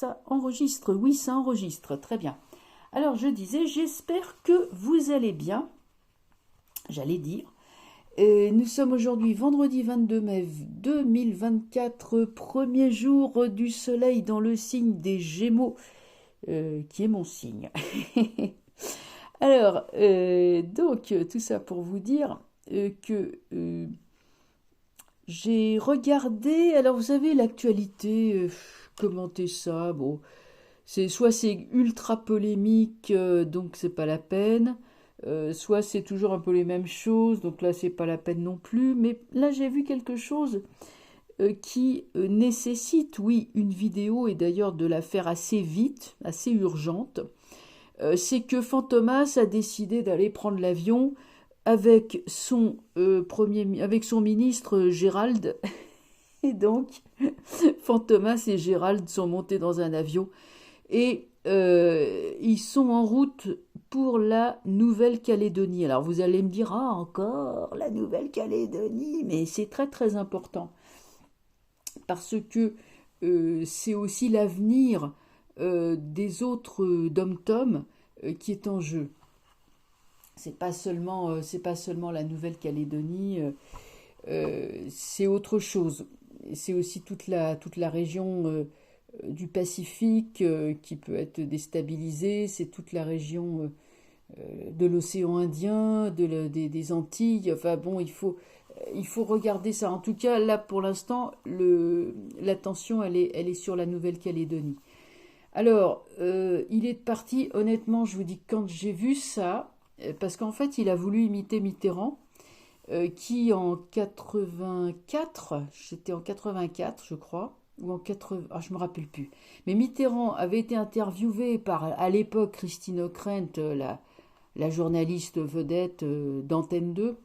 ça enregistre. Oui, ça enregistre. Très bien. Alors, je disais, j'espère que vous allez bien. J'allais dire. Et nous sommes aujourd'hui vendredi 22 mai 2024, premier jour du soleil dans le signe des Gémeaux, qui est mon signe. Alors, donc, tout ça pour vous dire que j'ai regardé, alors vous savez, l'actualité, commenter ça, bon, soit c'est ultra polémique, donc c'est pas la peine, soit c'est toujours un peu les mêmes choses, donc là c'est pas la peine non plus, mais là j'ai vu quelque chose qui nécessite, oui, une vidéo, et d'ailleurs de la faire assez vite, assez urgente. C'est que Fantomas a décidé d'aller prendre l'avion avec avec son ministre Gérald. Et donc, Fantomas et Gérald sont montés dans un avion et ils sont en route pour la Nouvelle-Calédonie. Alors vous allez me dire, ah encore la Nouvelle-Calédonie, mais c'est très très important parce que c'est aussi l'avenir des autres dom-tom qui est en jeu. C'est pas seulement la Nouvelle-Calédonie, c'est autre chose. C'est aussi toute la région du Pacifique qui peut être déstabilisée. C'est toute la région de l'océan Indien, des Antilles. Enfin bon, il faut regarder ça. En tout cas, là pour l'instant, l'attention elle est sur la Nouvelle-Calédonie. Alors, il est parti, honnêtement, je vous dis, quand j'ai vu ça, parce qu'en fait, il a voulu imiter Mitterrand, qui en 84, c'était en 84, je crois, ou en 80, ah, je me rappelle plus. Mais Mitterrand avait été interviewé par, à l'époque, Christine Ockrent, la journaliste vedette d'Antenne 2,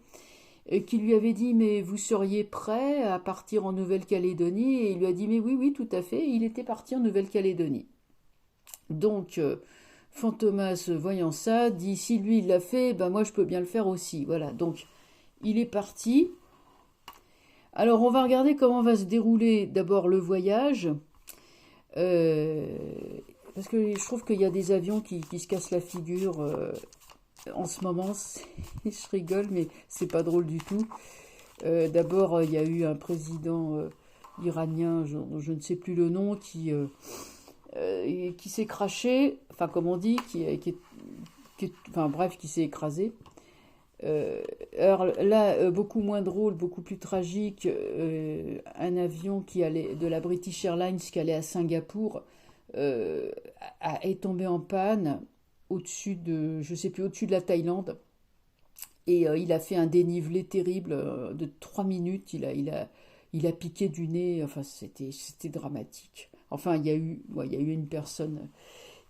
qui lui avait dit, mais vous seriez prêt à partir en Nouvelle-Calédonie? Et il lui a dit, mais oui, oui, tout à fait, il était parti en Nouvelle-Calédonie. Donc, Fantomas, voyant ça, dit, si lui il l'a fait, ben moi je peux bien le faire aussi. Voilà, donc il est parti. Alors, on va regarder comment va se dérouler d'abord le voyage. Euh, Parce que je trouve qu'il y a des avions qui se cassent la figure en ce moment. Je rigole, mais c'est pas drôle du tout. D'abord, il y a eu un président iranien, je ne sais plus le nom, qui s'est craché, enfin comme on dit, enfin bref, qui s'est écrasé. Alors là, beaucoup moins drôle, beaucoup plus tragique, un avion qui allait de la British Airlines qui allait à Singapour est tombé en panne au-dessus de, je sais plus, au-dessus de la Thaïlande. Et il a fait un dénivelé terrible de 3 minutes. Il a piqué du nez. Enfin, c'était dramatique. Enfin, il y a eu une personne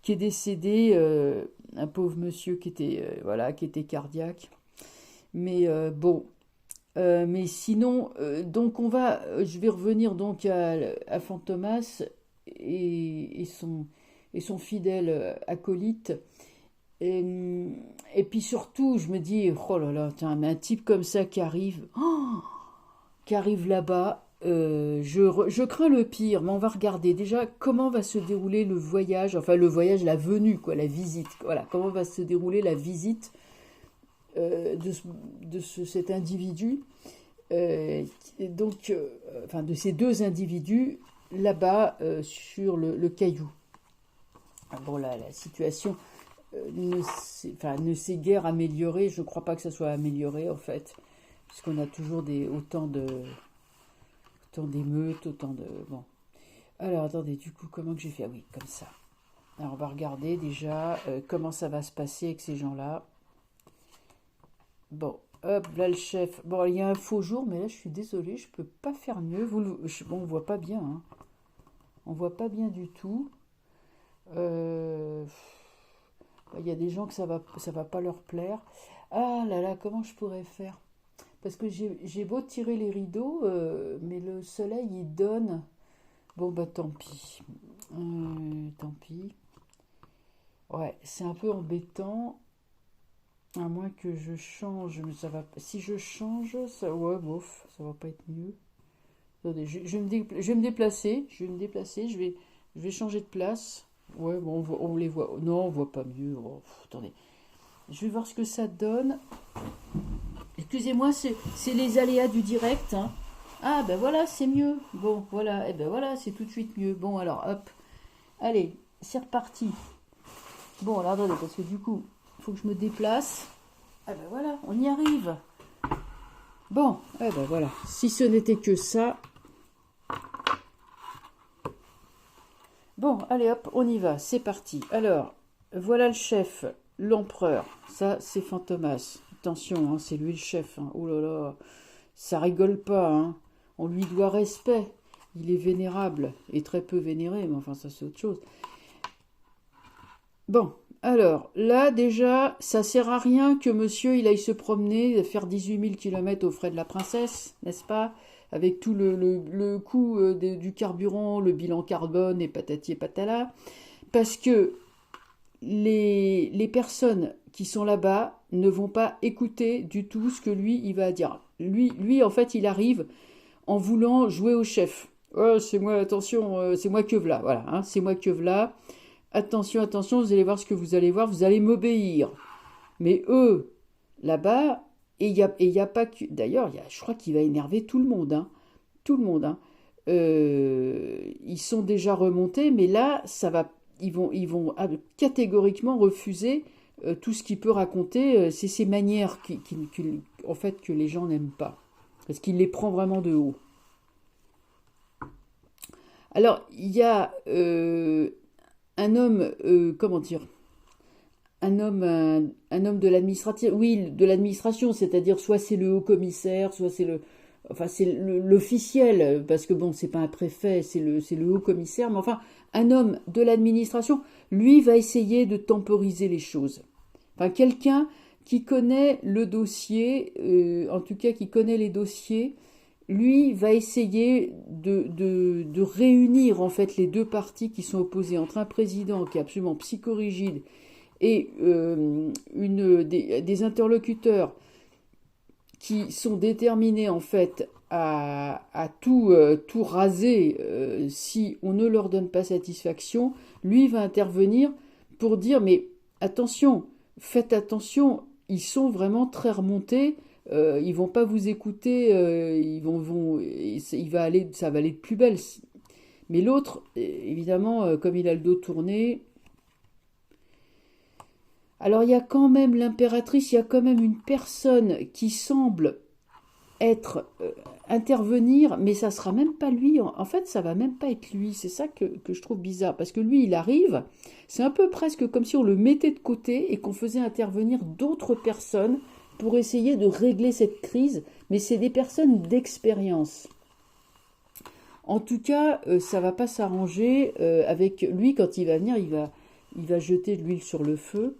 qui est décédée, un pauvre monsieur qui était cardiaque. Mais bon, mais sinon, donc je vais revenir donc à Fantomas et son fidèle acolyte. Et puis surtout, je me dis, oh là là, tiens, mais un type comme ça qui arrive là-bas, je crains le pire, mais on va regarder déjà comment va se dérouler le voyage, enfin le voyage, la venue, quoi, la visite, voilà, comment va se dérouler la visite cet individu, enfin de ces deux individus là-bas sur le caillou. Bon, là, la situation ne s'est guère améliorée. Je ne crois pas que ça soit amélioré en fait, puisqu'on a toujours autant d'émeutes, autant de bon. Alors attendez, du coup, comment que j'ai fait? Ah oui, comme ça. Alors on va regarder déjà comment ça va se passer avec ces gens-là. Bon, hop, là le chef. Bon, il y a un faux jour, mais là je suis désolée, je peux pas faire mieux. Bon, on voit pas bien, hein. On voit pas bien du tout. Il y a des gens que ça va pas leur plaire. Ah là là, comment je pourrais faire? Parce que j'ai beau tirer les rideaux, mais le soleil il donne. Bon bah tant pis. Tant pis. Ouais, c'est un peu embêtant. À moins que je change, mais ça va. Si je change, ça, ouais, bof, ça va pas être mieux. Attendez, je vais me déplacer. Je vais me déplacer. Je vais changer de place. Ouais, bon, on les voit. Non, on voit pas mieux. Oh, attendez. Je vais voir ce que ça donne. Excusez-moi, c'est les aléas du direct, hein. Ah, ben voilà, c'est mieux. Bon, voilà. Et ben voilà, c'est tout de suite mieux. Bon, alors, hop. Allez, c'est reparti. Bon, alors attendez, parce que du coup, il faut que je me déplace. Ah ben voilà, on y arrive. Bon, eh ben voilà. Si ce n'était que ça. Bon, allez hop, on y va, c'est parti. Alors, voilà le chef, l'empereur. Ça, c'est Fantomas. Attention, hein, c'est lui le chef. Hein. Oh là là, ça rigole pas. Hein. On lui doit respect. Il est vénérable et très peu vénéré, mais enfin, ça c'est autre chose. Bon, alors, là déjà, ça sert à rien que monsieur il aille se promener, faire 18 000 km aux frais de la princesse, n'est-ce pas? Avec tout le coût du carburant, le bilan carbone et patati et patala. Parce que les personnes qui sont là-bas ne vont pas écouter du tout ce que lui, il va dire. Lui en fait, il arrive en voulant jouer au chef. Oh, c'est moi, attention, c'est moi que v'là, voilà, hein, c'est moi que v'là. Attention, attention, vous allez voir ce que vous allez voir, vous allez m'obéir. Mais eux, là-bas, et y a pas que... D'ailleurs, je crois qu'il va énerver tout le monde, hein. Tout le monde, hein. Ils sont déjà remontés, mais là, ils vont catégoriquement refuser tout ce qu'il peut raconter. C'est ces manières en fait, que les gens n'aiment pas. Parce qu'il les prend vraiment de haut. Alors, il y a un homme, comment dire, un homme de l'administration, oui, de l'administration, c'est-à-dire soit c'est le haut commissaire, soit c'est l'officiel, parce que bon, c'est pas un préfet, c'est le haut commissaire, mais enfin, un homme de l'administration, lui va essayer de temporiser les choses. Enfin, quelqu'un qui connaît le dossier, en tout cas qui connaît les dossiers, lui va essayer de réunir en fait les deux partis qui sont opposés entre un président qui est absolument psychorigide et des interlocuteurs qui sont déterminés en fait à tout raser si on ne leur donne pas satisfaction. Lui va intervenir pour dire mais attention, faites attention, ils sont vraiment très remontés. Ils vont pas vous écouter, ça va aller de plus belle. Mais l'autre, évidemment, comme il a le dos tourné, alors il y a quand même l'impératrice, il y a quand même une personne qui semble intervenir, mais ça sera même pas lui. En fait, ça va même pas être lui. C'est ça que je trouve bizarre, parce que lui, il arrive, c'est un peu presque comme si on le mettait de côté et qu'on faisait intervenir d'autres personnes pour essayer de régler cette crise, mais c'est des personnes d'expérience. En tout cas, ça va pas s'arranger avec lui quand il va venir, il va jeter de l'huile sur le feu.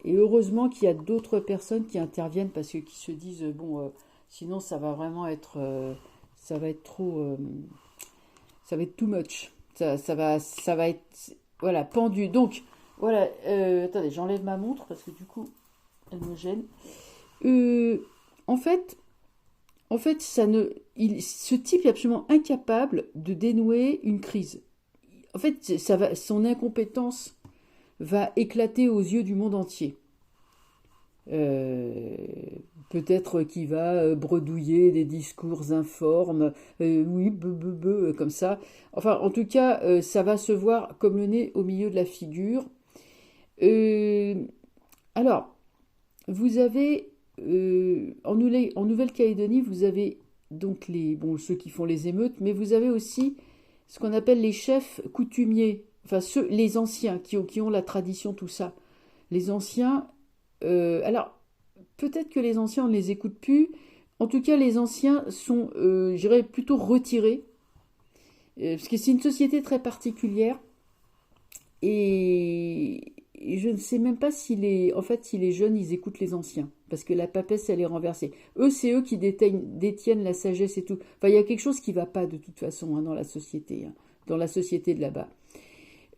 Et heureusement qu'il y a d'autres personnes qui interviennent parce que qui se disent bon, sinon ça va vraiment être, ça va être trop, ça va être too much. Ça va être, voilà, pendu. Donc voilà, attendez, j'enlève ma montre parce que du coup elle me gêne. Euh, en fait, ce type est absolument incapable de dénouer une crise. En fait, son incompétence va éclater aux yeux du monde entier. Euh, Peut-être qu'il va bredouiller des discours informes, oui, comme ça. Enfin, en tout cas, ça va se voir comme le nez au milieu de la figure. Euh, alors, vous avez, en Nouvelle-Calédonie, vous avez donc ceux qui font les émeutes, mais vous avez aussi ce qu'on appelle les chefs coutumiers, enfin les anciens qui ont la tradition, tout ça. Les anciens, alors peut-être que les anciens on ne les écoute plus. En tout cas, les anciens sont, je dirais, plutôt retirés, parce que c'est une société très particulière. Et je ne sais même pas si les jeunes ils écoutent les anciens, parce que la papesse elle est renversée. C'est eux qui détiennent la sagesse et tout. Enfin, il y a quelque chose qui ne va pas de toute façon dans la société, dans la société de là-bas.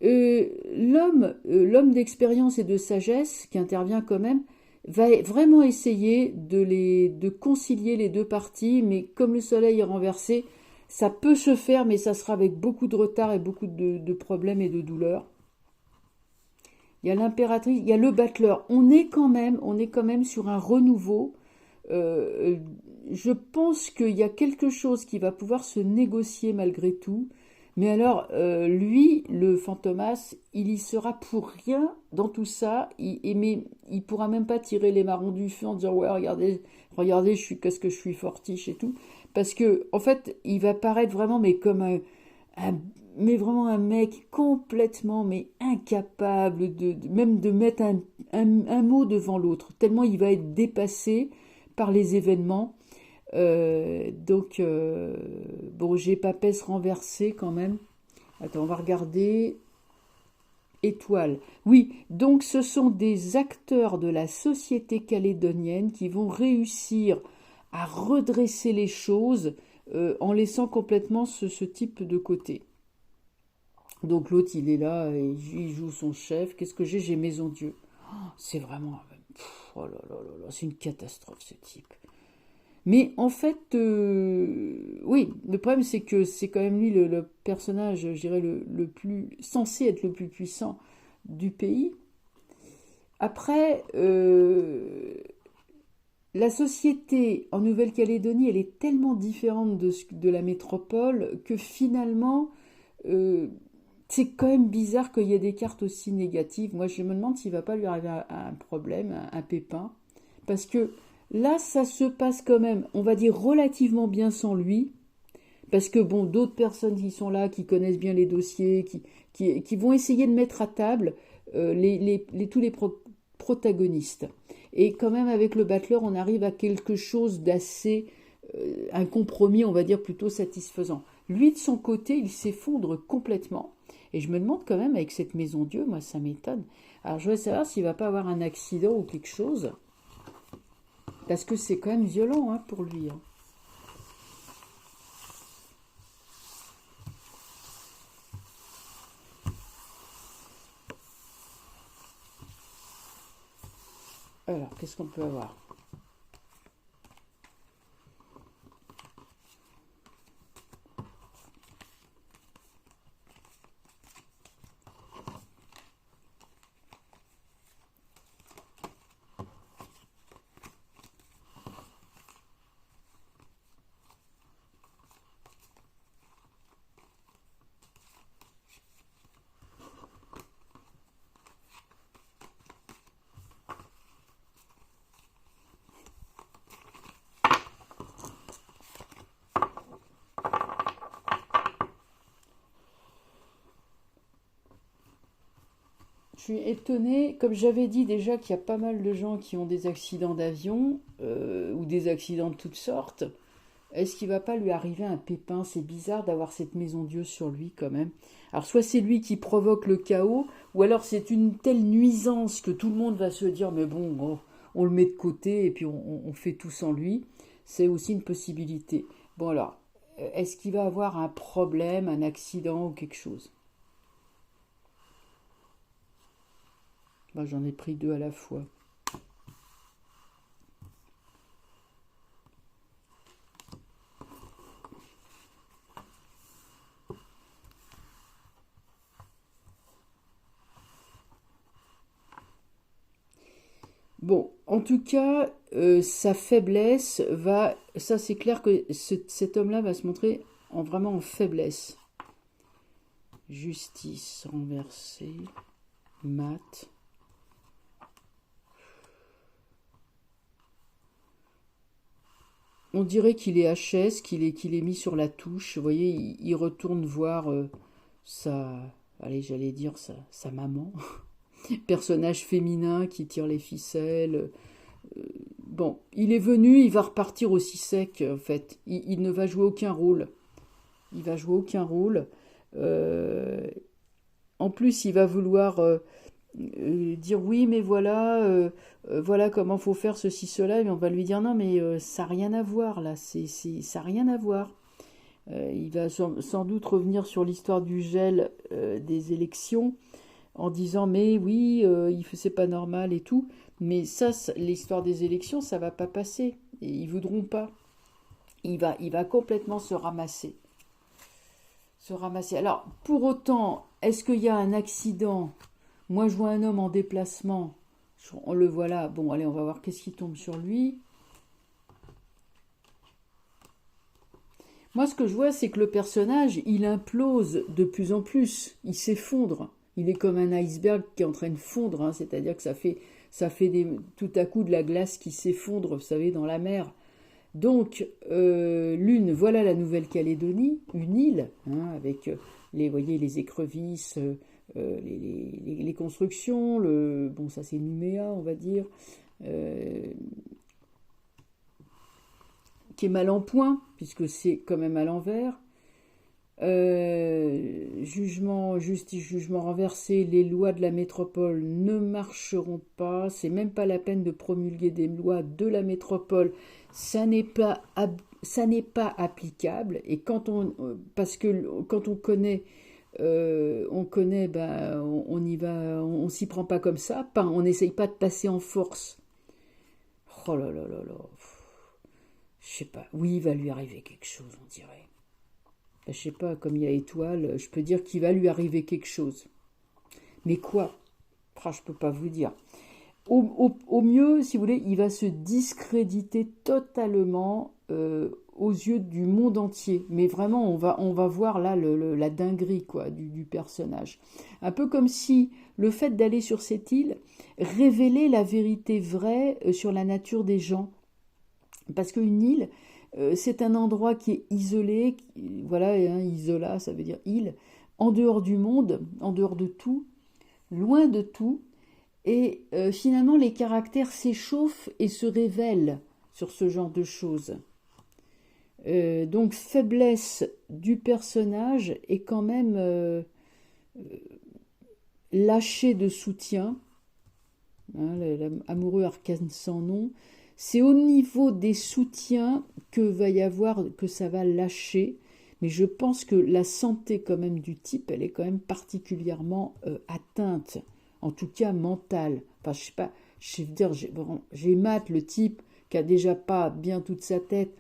L'homme d'expérience et de sagesse qui intervient quand même va vraiment essayer de concilier les deux parties, mais comme le soleil est renversé, Ça peut se faire, mais ça sera avec beaucoup de retard et beaucoup de problèmes et de douleurs. Il y a l'impératrice, il y a le battleur. On est quand même sur un renouveau. Euh, je pense qu'il y a quelque chose qui va pouvoir se négocier malgré tout. Mais alors, lui, le Fantomas, il y sera pour rien dans tout ça. Mais il pourra même pas tirer les marrons du feu en disant ouais, regardez, qu'est-ce que je suis fortiche et tout. Parce que, en fait, il va paraître vraiment, mais comme un- mais vraiment un mec complètement, mais incapable même de mettre un mot devant l'autre. Tellement il va être dépassé par les événements. Bon, j'ai Papesse renversé quand même. Attends, on va regarder. Étoile. Oui, donc ce sont des acteurs de la société calédonienne qui vont réussir à redresser les choses en laissant complètement ce type de côté. Donc l'autre, il est là, et il joue son chef. Qu'est-ce que j'ai? J'ai Maison Dieu. Oh, c'est vraiment... oh là là là là, c'est une catastrophe ce type. Mais en fait, oui, le problème c'est que c'est quand même lui le personnage, je dirais, le plus censé être le plus puissant du pays. Après, la société en Nouvelle-Calédonie, elle est tellement différente de la métropole que finalement, euh, c'est quand même bizarre qu'il y ait des cartes aussi négatives. Moi, je me demande s'il ne va pas lui arriver un problème, un pépin. Parce que là, ça se passe quand même, on va dire, relativement bien sans lui. Parce que, bon, d'autres personnes qui sont là, qui connaissent bien les dossiers, qui vont essayer de mettre à table tous les protagonistes. Et quand même, avec le battleur, on arrive à quelque chose d'assez... un compromis, on va dire, plutôt satisfaisant. Lui, de son côté, il s'effondre complètement. Et je me demande quand même, avec cette maison Dieu, moi, ça m'étonne. Alors, je voudrais savoir s'il va pas avoir un accident ou quelque chose. Parce que c'est quand même violent hein, pour lui. Hein. Alors, qu'est-ce qu'on peut avoir? Je suis étonnée, comme j'avais dit déjà qu'il y a pas mal de gens qui ont des accidents d'avion ou des accidents de toutes sortes. Est-ce qu'il va pas lui arriver un pépin? C'est bizarre d'avoir cette maison Dieu sur lui quand même. Alors soit c'est lui qui provoque le chaos, ou alors c'est une telle nuisance que tout le monde va se dire mais bon, on le met de côté et puis on fait tout sans lui. C'est aussi une possibilité. Bon alors, est-ce qu'il va avoir un problème, un accident ou quelque chose? Moi j'en ai pris deux à la fois. Bon, en tout cas, sa faiblesse va... Ça, c'est clair que cet homme-là va se montrer vraiment en faiblesse. Justice renversée, mat. On dirait qu'il est HS, qu'il est mis sur la touche. Vous voyez, il retourne voir sa... Allez, j'allais dire sa maman. Personnage féminin qui tire les ficelles. Bon, il est venu, il va repartir aussi sec, en fait. Il ne va jouer aucun rôle. Il va jouer aucun rôle. Euh, En plus, il va vouloir dire oui, mais voilà, voilà comment faut faire ceci, cela. Et on va lui dire non, mais ça n'a rien à voir là, ça n'a rien à voir. Il va sans doute revenir sur l'histoire du gel des élections en disant mais oui, c'est pas normal et tout. Mais ça, l'histoire des élections, ça va pas passer. Et ils voudront pas. Il va complètement se ramasser. se ramasser. Alors, pour autant, est-ce qu'il y a un accident? Moi, je vois un homme en déplacement. On le voit là. Bon, allez, on va voir qu'est-ce qui tombe sur lui. Moi, ce que je vois, c'est que le personnage, il implose de plus en plus. Il s'effondre. Il est comme un iceberg qui est en train de fondre, hein, c'est-à-dire que ça fait tout à coup de la glace qui s'effondre, vous savez, dans la mer. Donc, voilà la Nouvelle-Calédonie, une île, hein, avec voyez, les écrevisses, les constructions, bon, ça c'est Nouméa, on va dire, euh, qui est mal en point, puisque c'est quand même à l'envers. Justice, jugement renversé, les lois de la métropole ne marcheront pas, c'est même pas la peine de promulguer des lois de la métropole, ça n'est pas applicable, et parce que quand on connaît, ben, on y va, on s'y prend pas comme ça, on n'essaye pas de passer en force. Oh là là là là, je sais pas, oui, il va lui arriver quelque chose, on dirait. Je sais pas, comme il y a étoile, je peux dire qu'il va lui arriver quelque chose. Mais quoi? Je peux pas vous dire. Au mieux, si vous voulez, il va se discréditer totalement aux yeux du monde entier. Mais vraiment, on va voir là la dinguerie quoi, du personnage. Un peu comme si le fait d'aller sur cette île révélait la vérité vraie sur la nature des gens. Parce qu'une île, c'est un endroit qui est isolé, voilà, hein, isola, ça veut dire île, en dehors du monde, en dehors de tout, loin de tout, et finalement les caractères s'échauffent et se révèlent sur ce genre de choses. Donc faiblesse du personnage et quand même lâcher de soutien, hein, l'amoureux arcane sans nom. C'est au niveau des soutiens que ça va lâcher, mais je pense que la santé quand même du type, elle est quand même particulièrement atteinte, en tout cas mentale. Enfin, je sais pas, je veux dire, j'émate le type qui a déjà pas bien toute sa tête,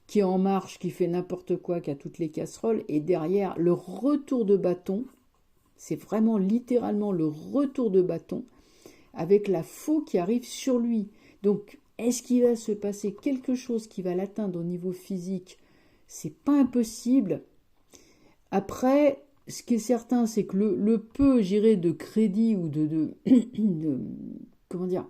qui est en marche, qui fait n'importe quoi, qui a toutes les casseroles, et derrière le retour de bâton, c'est vraiment littéralement le retour de bâton, avec la faux qui arrive sur lui. Donc, est-ce qu'il va se passer quelque chose qui va l'atteindre au niveau physique? C'est pas impossible. Après, ce qui est certain, c'est que le peu, j'irais, de crédit ou comment dire,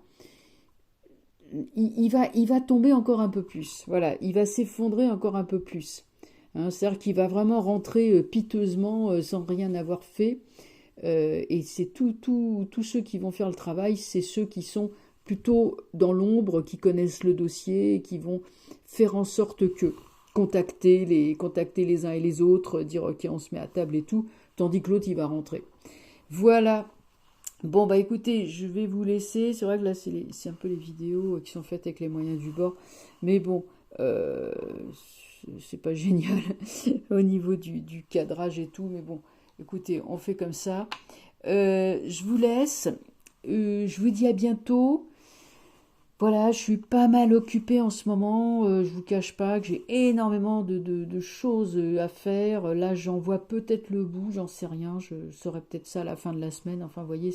il va tomber encore un peu plus. Voilà, il va s'effondrer encore un peu plus. Hein, c'est-à-dire qu'il va vraiment rentrer piteusement sans rien avoir fait. Et c'est tous ceux qui vont faire le travail, c'est ceux qui sont plutôt dans l'ombre, qui connaissent le dossier, et qui vont faire en sorte que contacter les uns et les autres, dire ok on se met à table et tout, tandis que l'autre il va rentrer. Voilà. Bon bah écoutez, je vais vous laisser. C'est vrai que là c'est un peu les vidéos qui sont faites avec les moyens du bord, mais bon, c'est pas génial au niveau du cadrage et tout, mais bon, écoutez, on fait comme ça. Je vous laisse. Je vous dis à bientôt. Voilà, je suis pas mal occupée en ce moment. Je vous cache pas que j'ai énormément de choses à faire. Là, j'en vois peut-être le bout, j'en sais rien. Je saurai peut-être ça à la fin de la semaine. Enfin, vous voyez,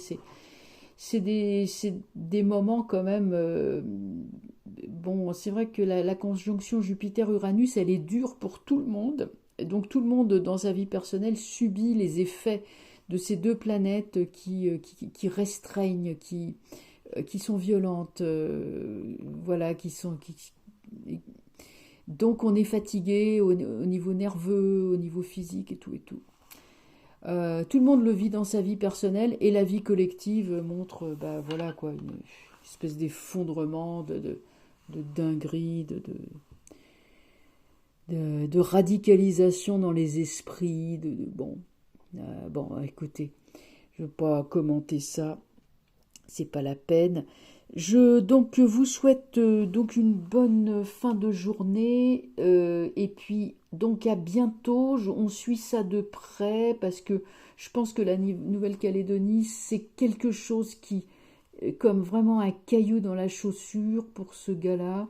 c'est des moments quand même. Bon, c'est vrai que la conjonction Jupiter-Uranus, elle est dure pour tout le monde. Et donc, tout le monde, dans sa vie personnelle, subit les effets de ces deux planètes qui restreignent, qui sont violentes, voilà, donc on est fatigué au niveau nerveux, au niveau physique et tout et tout. Tout le monde le vit dans sa vie personnelle et la vie collective montre, bah voilà quoi, une espèce d'effondrement, de dinguerie, de radicalisation dans les esprits, bon, écoutez, je ne vais pas commenter ça. C'est pas la peine. Donc vous souhaite donc une bonne fin de journée et puis donc à bientôt. On suit ça de près parce que je pense que la Nouvelle-Calédonie c'est quelque chose qui comme vraiment un caillou dans la chaussure pour ce gars-là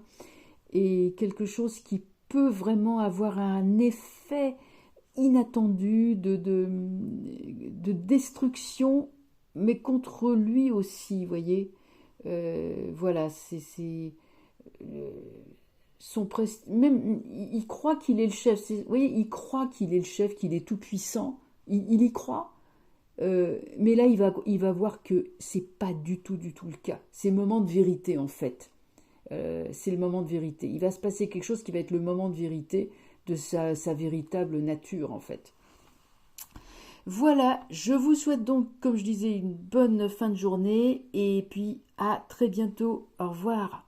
et quelque chose qui peut vraiment avoir un effet inattendue, de destruction, mais contre lui aussi, vous voyez. Voilà, c'est son même il croit qu'il est le chef. Vous voyez, il croit qu'il est le chef, qu'il est tout puissant. Il y croit. Mais là, il va voir que c'est pas du tout le cas. C'est le moment de vérité en fait. C'est le moment de vérité. Il va se passer quelque chose qui va être le moment de vérité de sa véritable nature en fait. Voilà, je vous souhaite donc, comme je disais, une bonne fin de journée et puis à très bientôt. Au revoir.